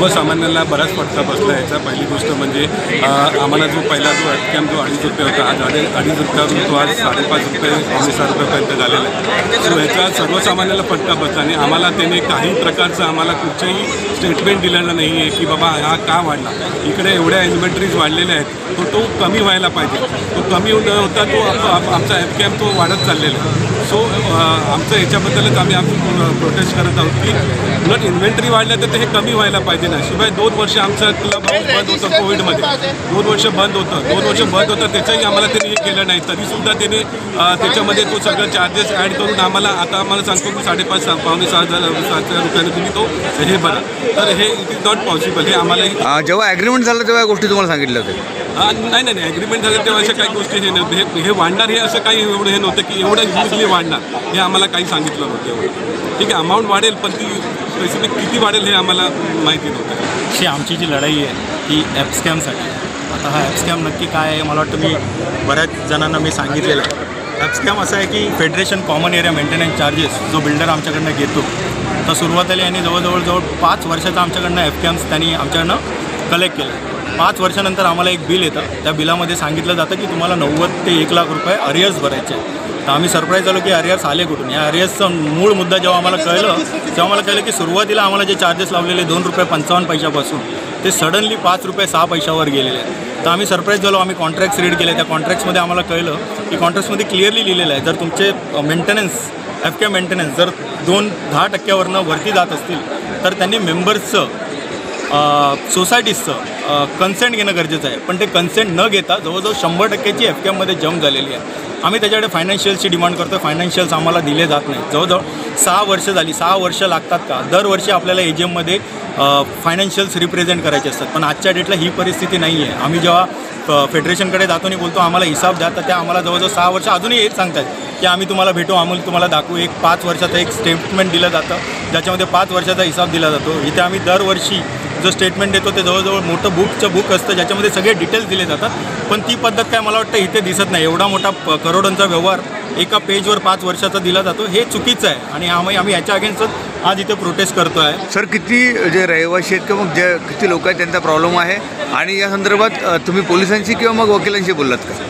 सर्वसामान्यांना बराच फटका बसला याचा। पहिली गोष्ट म्हणजे आम्हाला जो पहिला जो कॅम्प जो 2.5 रुपये होता, आज 2.5 रुपयावरून तो आज 5.5 रुपये 6 रुपयापर्यंत झालेला आहे। सो ह्याचा सर्वसामान्याला फटका बसला आणि आम्हाला त्याने काही प्रकारचं आम्हाला कुठचंही स्टेटमेंट दिलेलं नाही आहे की बाबा हा का वाढला। इकडे एवढ्या इन्व्हेंटरीज वाढलेल्या आहेत, तो कमी व्हायला पाहिजे। तो कमी न होता तो आमचा एफ कॅम्प तो वाढत चाललेला आहे। सो आमचं याच्याबद्दलच आम्ही प्रोटेस्ट करत आहोत की उलट इन्व्हेंटरी वाढल्या तर हे कमी व्हायला पाहिजे ना। शिवाय 2 वर्ष आमचं क्लब हाऊस बंद होतं कोविडमध्ये, 2 वर्ष बंद होतं, 2 वर्ष बंद होतं, त्याच्याही आम्हाला त्यांनी हे केलं नाही। तरीसुद्धा त्याने त्याच्यामध्ये तो सगळं चार्जेस ॲड करून आता आम्हाला सांगतो की 5.5 पावणे 6,000 रुपयाने तुम्ही तो हे भरा। तर हे इट इज नॉट पॉसिबल। हे आम्हाला जेव्हा ॲग्रीमेंट झालं तेव्हा गोष्टी तुम्हाला सांगितलं होतं? नाही ॲग्रीमेंट झालं तेव्हा अशा काही गोष्टी हे नव्हते। हे वाढणार हे असं काही एवढं हे नव्हतं की एवढं युजली वाढणार, हे आम्हाला काही सांगितलं नव्हतं एवढं। ठीक आहे, अमाऊंट वाढेल पण ती स्पेसिफिक किती वाढेल हे आम्हाला माहिती नव्हतं। अशी आमची जी लढाई आहे ती ॲप स्कॅमसाठी। आता हा ॲप स्कॅम नक्की काय आहे मला वाटतं मी बऱ्याच जणांना मी सांगितलेलं आहे। ॲप स्कॅम असं आहे की federation common area maintenance charges जो बिल्डर आमच्याकडनं घेतो, तर सुरुवातीला यांनी जवळ 5 वर्षाचा आमच्याकडनं ॲप स्कॅम्स त्यांनी आमच्याकडनं कलेक्ट केलं। 5 वर्षानंतर आम्हाला एक बिल येतं, त्या बिलामध्ये सांगितलं जातं की तुम्हाला 90 ते 1 लाख रुपये अरियर्स भरायचे आहे। तर आम्ही सरप्राईज झालो की अरियर्स आले कुठून। या अरियर्सचा मूळ मुद्दा जेव्हा आम्हाला कळलं तेव्हा आम्हाला कळलं की सुरुवातीला आम्हाला जे चार्जेस लावलेले 2 रुपये 55 पैशापासून ते सडनली 5 रुपये 6 पैशावर गेलेले आहेत। तर आम्ही सरप्राईज झालो। आम्ही कॉन्ट्रॅक्ट्स रीड केले, त्या कॉन्ट्रॅक्ट्समध्ये आम्हाला कळलं की कॉन्ट्रॅक्ट्समध्ये क्लिअरली लिहिलेलं आहे जर तुमचे मेंटेनन्स एफ के मेंटेनन्स जर 10% वरती जात असतील तर त्यांनी मेंबर्सचं सोसायटीजचं कन्सेंट घेणं गरजेचं आहे। पण ते कन्सेंट न घेता जवळजवळ 100%ची एफ कॅममध्ये जम्प झालेली आहे। आम्ही त्याच्याकडे फायनान्शियल्सची डिमांड करतो, फायनान्शियल्स आम्हाला दिले जात नाही। जवळजवळ 6 वर्ष झाली, 6 वर्ष लागतात का? दरवर्षी आपल्याला AGMमध्ये फायनान्शियल्स रिप्रेझेंट करायचे असतात, पण आजच्या डेटला ही परिस्थिती नाही आहे। आम्ही जेव्हा फेडरेशनकडे जातो आणि बोलतो आम्हाला हिसाब द्या, तर त्या आम्हाला जवळजवळ 6 वर्ष अजूनही हेच सांगतात की आम्ही तुम्हाला भेटू, आम्हाला तुम्हाला दाखवू। एक 5 वर्षाचं एक स्टेटमेंट दिलं जातं ज्याच्यामध्ये 5 वर्षाचा हिसाब दिला जातो। इथे आम्ही दरवर्षी जो स्टेटमेंट देतो ते जवळजवळ मोठं बुक असतं ज्याच्यामध्ये सगळे डिटेल्स दिले जातात, पण ती पद्धत काय मला वाटतं इथे दिसत नाही। एवढा मोठा करोडोंचा व्यवहार एका पेजवर 5 वर्षाचा दिला जातो, हे चुकीचं आहे आणि आम्ही याच्या अगेन्स्टच आज इथे प्रोटेस्ट करतो आहे। सर, किती जे रहिवासी आहेत किंवा मग जे किती लोक आहेत त्यांचा प्रॉब्लेम आहे आणि या संदर्भात तुम्ही पोलिसांशी किंवा मग वकिलांशी बोललात का?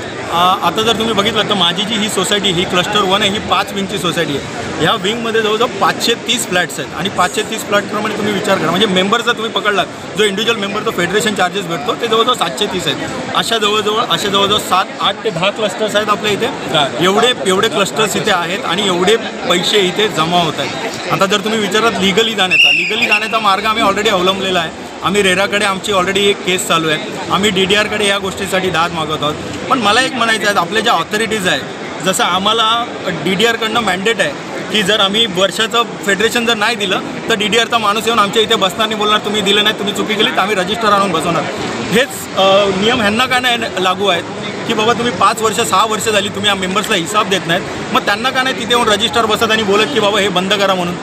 आता जर तुम्ही बघितलं तर माझी जी ही सोसायटी ही क्लस्टर 1 आहे, ही 5 विंगची सोसायटी आहे। ह्या विंगमध्ये जवळजवळ 530 फ्लॅट्स आहेत आणि 530 फ्लॅटप्रमाणे तुम्ही विचार करा, म्हणजे मेंबरचा तुम्ही पकडलात जो इंडिव्हिज्युअल मेंबर तो फेडरेशन चार्जेस भेटतो ते जवळजवळ 730 आहेत। अशा जवळजवळ 7, 8 ते 10 क्लस्टर्स आहेत आपल्या इथे। एवढे क्लस्टर्स इथे आहेत आणि एवढे पैसे इथे जमा होत आहेत। आता जर तुम्ही विचारात लिगली जाण्याचा मार्ग आम्ही ऑलरेडी अवलंबलेला आहे। आम्ही रेराकडे आमची ऑलरेडी एक केस चालू आहे, आम्ही DDRकडे या गोष्टीसाठी दाद मागत आहोत। पण मला एक म्हणायचं आहे, आपल्या ज्या ऑथॉरिटीज आहेत, जसं आम्हाला DDRकडनं मॅन्डेट आहे की जर आम्ही वर्षाचं फेडरेशन जर नाही दिलं तर DDRचा माणूस येऊन आमच्या इथे बसणार नाही, बोलणार तुम्ही दिलं नाही, तुम्ही चुकी केली, तर आम्ही रजिस्टर आणून बसवणार। हेच नियम ह्यांना काय नाही लागू आहेत की बाबा तुम्ही 5 वर्ष 6 वर्ष झाली तुम्ही या मेंबर्सला हिसाब देत नाहीत, मग त्यांना का नाही तिथे येऊन रजिस्टर बसत आणि बोलत की बाबा हे बंद करा म्हणून।